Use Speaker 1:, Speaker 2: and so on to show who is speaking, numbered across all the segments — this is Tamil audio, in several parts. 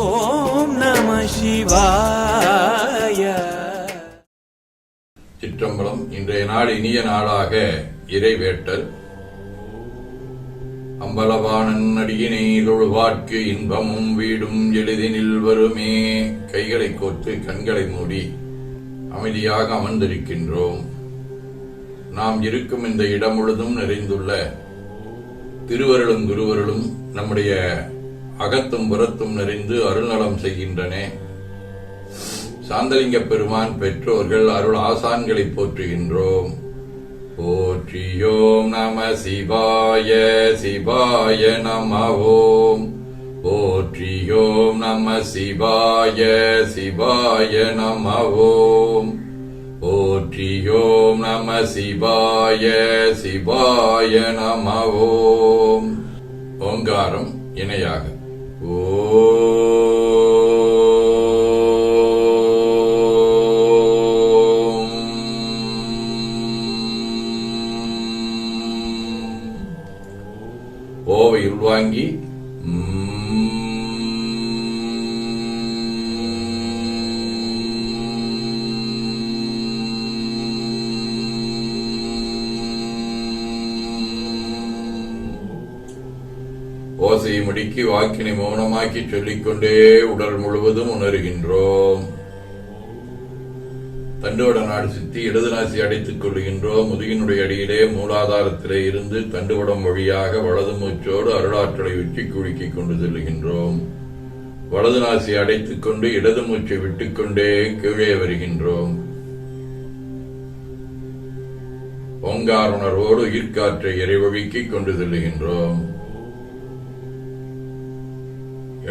Speaker 1: ஓம் நம சிவாய.
Speaker 2: சிற்றம்பலம். இன்றைய நாள் இனிய நாளாக இறைவேட்டல். அம்பலவாணன் அடியினை தொழுவார்க்கு இன்பமும் வீடும் எளிதினில் வருமே. கைகளை கோர்த்து கண்களை மூடி அமைதியாக அமர்ந்திருக்கின்றோம். நாம் இருக்கும் இந்த இடம் முழுதும் நிறைந்துள்ள திருவருளும் குருவருளும் நம்முடைய அகத்தும் புறத்தும் நிறைந்து அருள்நலம் செய்கின்றன. சாந்தலிங்க பெருமான் பெற்றோர்கள் அருள் ஆசான்களை போற்றுகின்றோம். போற்றியோம் நம சிவாய சிவாய நம ஓம். போற்றியோம் நம சிவாய சிவாய நம ஓம். போற்றியோம் நம சிவாய சிவாய நம ஓம். ஓங்காரம் இணையாக ஓவை உள்வாங்கி ஓசையை முடுக்கி வாக்கினை மௌனமாக்கி சொல்லிக்கொண்டே உடல் முழுவதும் உணர்கின்றோம். தண்டுவட நாடு சுற்றி இடது நாசி அடைத்துக் கொள்கின்றோம். முதுகினுடைய அடியிலே மூலாதாரத்திலே இருந்து தண்டுவடம் வழியாக வலது மூச்சோடு அருளாற்றலை உச்சி குலுக்கிக் கொண்டு செல்கின்றோம். வலது நாசி அடைத்துக் கொண்டு இடது மூச்சை விட்டுக்கொண்டே கீழே வருகின்றோம். ஓங்கார உணர்வோடு உயிர்காற்றை இறைவழிக்கிக் கொண்டு செல்கின்றோம்.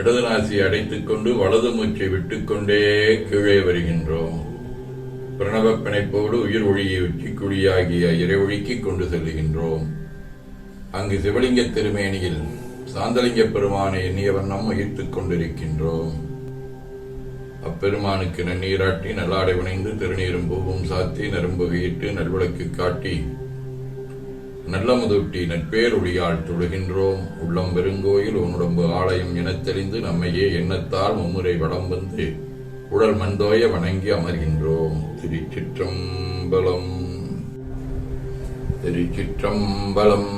Speaker 2: இடது நாசியை அடைத்துக் கொண்டு வலது மூச்சை விட்டுக்கொண்டே கீழே வருகின்றோம். பிரணவ பிணைப்போடு உயிர் ஒளியை உச்சிக்குழியாகிய இறைவழிக்கிக் கொண்டு செல்லுகின்றோம். அங்கு சிவலிங்க திருமேனியில் சாந்தலிங்க பெருமானை எண்ணிய வண்ணம் உயிர்த்துக் கொண்டிருக்கின்றோம். அப்பெருமானுக்கு நன்னீராட்டி நல்லாடை வினைந்து திருநீரும் பூவும் சாத்தி நரும்பு கையிட்டு நல்விளக்கு காட்டி நல்ல முதூட்டி நட்பேரொழியால் தொழுகின்றோம். உள்ளம் பெருங்கோயில் உன்னுடம்பு ஆலயம் எனத் தெரிந்து நம்மையே எண்ணத்தால் மும்முறை வடம் வந்து உடல் மந்தோய வணங்கி அமர்கின்றோம். திருச்சிற்றம்பலம். திருச்சிற்றம்பலம்.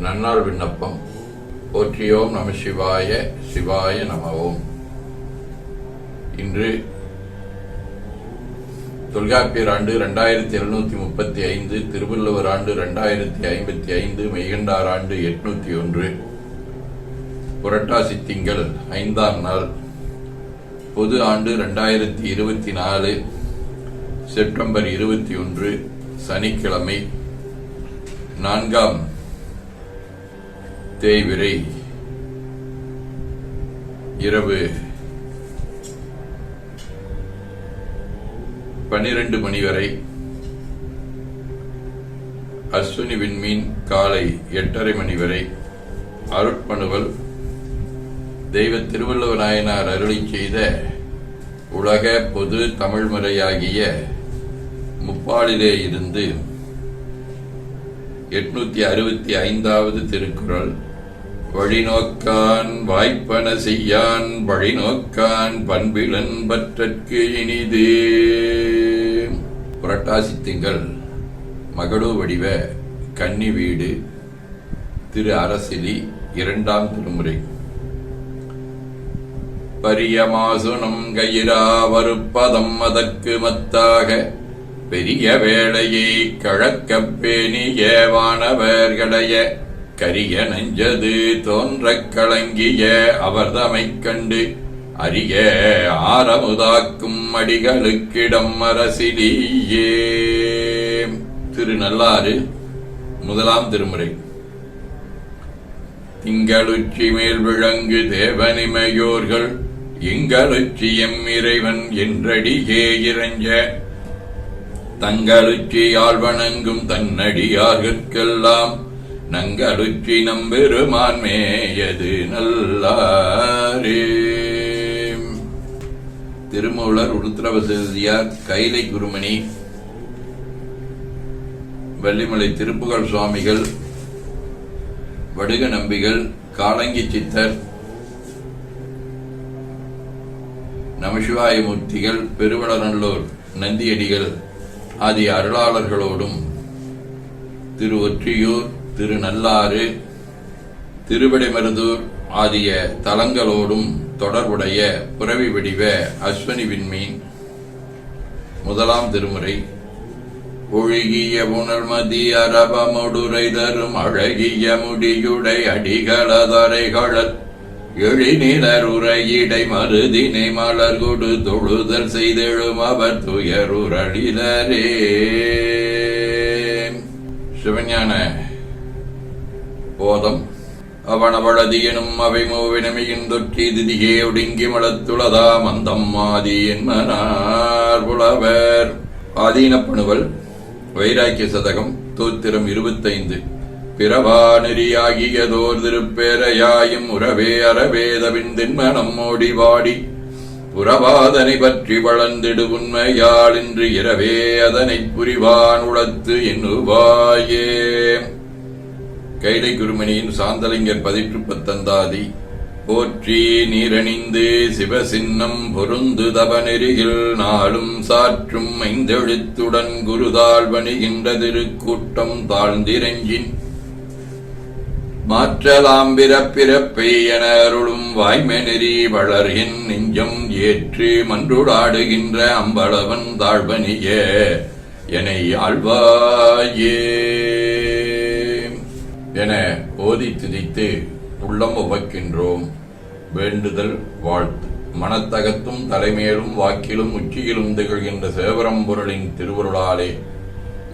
Speaker 2: நன்னாள் விண்ணப்பம். போற்றியோம் நம சிவாய சிவாய நமவோம். இன்று தொல்காப்பியர் ஆண்டு 2735, திருவள்ளுவர் ஆண்டு 2055, மெய்கண்டார் ஆண்டு 801, புரட்டாசி திங்கள் 5ஆம் நாள், பொது ஆண்டு 2024, செப்டம்பர் 21, சனிக்கிழமை, 4ஆம் தேய்பிறை, இரவு 12 மணி வரை, அஸ்வினி விண்மீன் காலை 8:30 மணி வரை. அருட்பணுவல் தெய்வ திருவள்ளுவ நாயனார் அருளி செய்த உலக பொது தமிழ் முறையாகிய முப்பாலிலே இருந்து 865வது திருக்குறள். வழிநோக்கான் வாய்ப்பன செய்யான் வழிநோக்கான் பண்பிலன் பற்றற்கு இனிதே. புரட்டாசி திங்கள் மகளு வடிவ கன்னி வீடு, திரு அரசிலி, 2ஆம் திருமுறை. பரியமாசுனம் கயிரா வருப்பதம் அதற்கு மத்தாக பெரிய வேளையை கழக்கப் பேணிய வானவர்களைய கரிய நெஞ்சது தோன்றக் கலங்கிய அவர்தமைக் கண்டு அரிய ஆரமுதாக்கும் அடிகளுக்கிடம் அரசிலியே. திருநள்ளாறு 1ஆம் திருமுறை. திங்களுச்சி மேல் விளங்கு தேவனிமையோர்கள் எங்களுச்சியம் இறைவன் என்றடியே இறைஞ்ச தங்களுச்சியால் வணங்கும் தன்னடியார்கெல்லாம் நங்களுச்சி நம்பெருமான் மேயது நல்லாரே. திருமூலர், உருத்திரவசியார், கைலை குருமணி, வள்ளிமலை திருப்புகழ் சுவாமிகள், வடுக நம்பிகள், காலங்கி சித்தர், நமசிவாய மூர்த்திகள், பெருவளநல்லூர் நந்தியடிகள் ஆகிய அருளாளர்களோடும் திரு ஒற்றியூர், திரு நல்லாறு, திருவிடைமருதூர் ஆகிய தலங்களோடும் தொடர்புடைய புரவி வடிவ அஸ்வனி விண்மீன் முதலாம் திருமுறை. ஒழுகிய புனர்மதி அரபமுடுரை தரும் அழகிய முடியுடை அடிகளதரைகளல் எழிநிலர் உரையிடை மருதினை மலர் கொடு தொழுதல் செய்தெழும் அவர் துயருரளிலரே. சிவஞான போதம். அவனவளதி எனும் அவை மூவினமையின் தொற்றி திதிகே ஒடுங்கி மலத்துளதா மந்தம் ஆதி என்மனார் புலவர். ஆதீனப்பணுவல் வைராக்கிய சதகம் தோத்திரம் 25. பிறவா நெறியாகியதோர் திருப்பேரையாயும் உறவே அறவேதவின் தின்மனம் ஓடி வாடி புறவாதனை பற்றி வளர்ந்திடு உண்மையால் இன்று இரவே அதனை புரிவான் உளத்து எண்ணுவாயே. கைலை குருமணியின் சாந்தலிங்கர் பதிற்று 19. போற்றி நீரணிந்து சிவசின்னம் பொருந்து தவநெறியில் நாளும் சாற்றும் ஐந்தெழுத்துடன் குருதாள் பணிகின்ற திருக்கூட்டம் தாழ்ந்திரஞ்சின் மாற்றலாம் பிறப்பிறப்பை என அருளும் வாய்மை நெறி வளர்கின் நெஞ்சம் ஏற்று மன்றுடாடுகின்ற அம்பளவன் தாழ்வனிய எனை ஆழ்வாயே என ஓதி துதித்து உள்ளம் உவக்கின்றோம். வேண்டுதல் வாழ்த்து. மனத்தகத்தும் தலைமையிலும் வாக்கிலும் உச்சியிலும் திகழ்கின்ற சேவரம்பொருளின் திருவருளாலே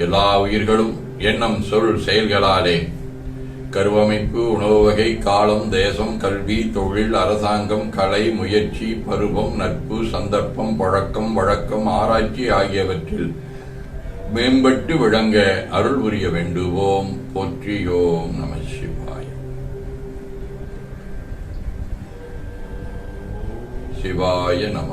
Speaker 2: எல்லா உயிர்களும் எண்ணம் சொல் செயல்களாலே கருவமைப்பு, உணவு வகை, காலம், தேசம், கல்வி, தொழில், அரசாங்கம், கலை, முயற்சி, பருவம், நட்பு, சந்தர்ப்பம், பழக்கம், வழக்கம், ஆராய்ச்சி ஆகியவற்றில் மேம்பட்டு விளங்க அருள் புரிய வேண்டுவோம். போற்றியோம் நம சிவாய. சிவாய நம.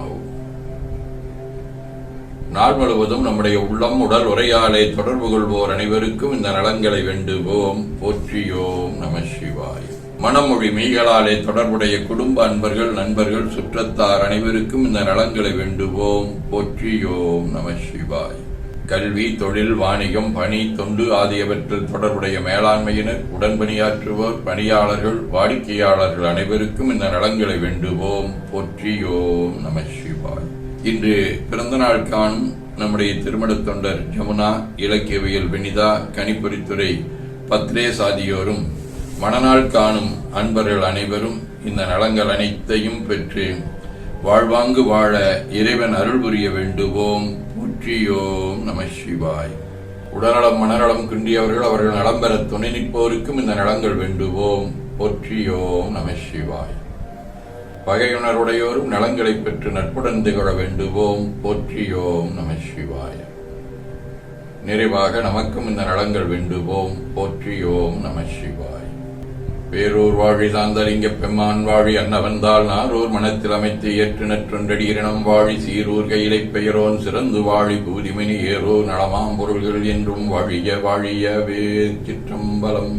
Speaker 2: நாள் முழுவதும் நம்முடைய உள்ளம் உடல் உரையாலே தொடர்பு கொள்வோர் அனைவருக்கும் இந்த நலன்களை வேண்டுவோம். போற்றியோம் நம சிவாய. மனமொழி மெய்களாலே தொடர்புடைய குடும்ப அன்பர்கள், நண்பர்கள், சுற்றத்தார் அனைவருக்கும் இந்த நலன்களை வேண்டுவோம். போற்றியோம் நம சிவாய. கல்வி, தொழில், வாணிகம், பணி, தொண்டு ஆகியவற்றில் தொடர்புடைய மேலாண்மையினர், உடன்பணியாற்றுவோர், பணியாளர்கள், வாடிக்கையாளர்கள் அனைவருக்கும் இந்த நலன்களை வேண்டுவோம். போற்றியோம் நம சிவாய். இன்று பிறந்த நாள் காணும் நம்முடைய திருமணத் தொண்டர் ஜமுனா, இலக்கியவியல் வினிதா, கணிப்பொறித்துறை பத்ரேஸ் ஆகியோரும், மணநாள் காணும் அன்பர்கள் அனைவரும் இந்த நலங்கள் அனைத்தையும் பெற்று வாழ்வாங்கு வாழ இறைவன் அருள் புரிய வேண்டுவோம். போற்றியோம் நம சிவாய். உடல்நலம் மனநலம் குன்றியவர்கள் அவர்கள் நலம் பெற துணை நிற்போருக்கும் இந்த நலங்கள் வேண்டுவோம். போற்றியோம் நம சிவாய். பகையுணர்வுடையோரும் நலங்களை பெற்று நட்புடன் திகழ வேண்டுவோம். போற்றியோம் நம சிவாய். நிறைவாக நமக்கும் இந்த நலங்கள் வேண்டுவோம். போற்றியோம் நம சிவாய். பேரூர் வாழி சாந்தலிங்க பெம்மான் வாழி அன்னவந்தால் நாரூர் மனத்தில் அமைத்து ஏற்று நற்றொன்றடியினம் வாழி சீரூர் கையிலை பெயரோன் சிறந்து வாழி பூதிமணி ஏரோ நலமாம் பொருள்கள் என்றும் வாழிய வாழியவே. சிற்றம்பலம்.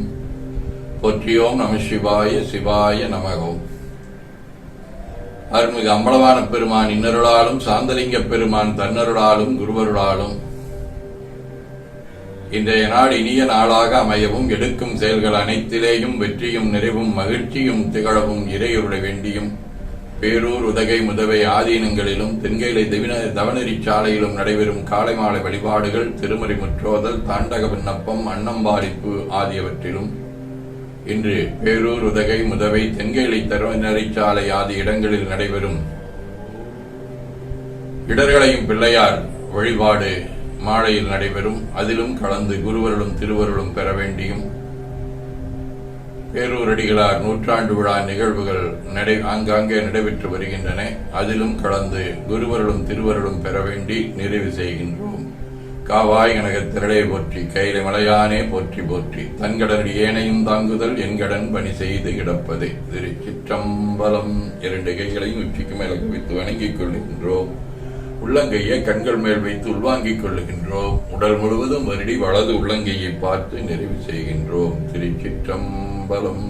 Speaker 2: போற்றியோம் நம சிவாய. சிவாய நமகோம். அருள்மிகு அம்பலவான பெருமான் இன்னருளாலும் சாந்தலிங்க பெருமான் தன்னருளாலும் குருவருளாலும் இன்றைய நாள் இனிய நாளாக அமையவும், எடுக்கும் செயல்கள் அனைத்திலேயும் வெற்றியும் நிறைவும் மகிழ்ச்சியும் திகழவும் இறையருளை வேண்டியும், பேரூர், உதகை, முதவை ஆதீனங்களிலும் தென்கைலை தவநெறி சாலையிலும் நடைபெறும் காலை மாலை வழிபாடுகள், திருமறை முற்றோதல், தாண்டக விண்ணப்பம், அன்னம்பாரிப்பு ஆகியவற்றிலும் இன்று பேரூர், உதகை, முதவை, தென்கைலை தவநெறி சாலை ஆகிய இடங்களில் நடைபெறும் இடர்களையும் பிள்ளையார் வழிபாடு மாலையில் நடைபெறும். அதிலும் கலந்து குருவருளும் திருவருளும் பெற வேண்டியும், பேரூரடிகளார் நூற்றாண்டு விழா நிகழ்வுகள் ஆங்காங்கே நடைபெற்று வருகின்றன. அதிலும் கலந்து குருவருளும் திருவருளும் பெற வேண்டி நிறைவு செய்கின்றோம். காவாய் கனகத் திரளே போற்றி, கையில மலையானே போற்றி போற்றி, தன்கடனடி ஏனையும் தாங்குதல் என்கடன் பணி செய்து கிடப்பதே. திருச்சிற்றம்பலம். 2 கைகளையும் உச்சிக்கு மேல வைத்து வணங்கிக் கொள்கின்றோம். உள்ளங்கையை கண்கள் மேல் வைத்து உள்வாங்கிக் கொள்ளுகின்றோம். உடல் முழுவதும் வருடி வலது உள்ளங்கையை பார்த்து நிறைவு செய்கின்றோம். திருச்சிற்றம்பலம்.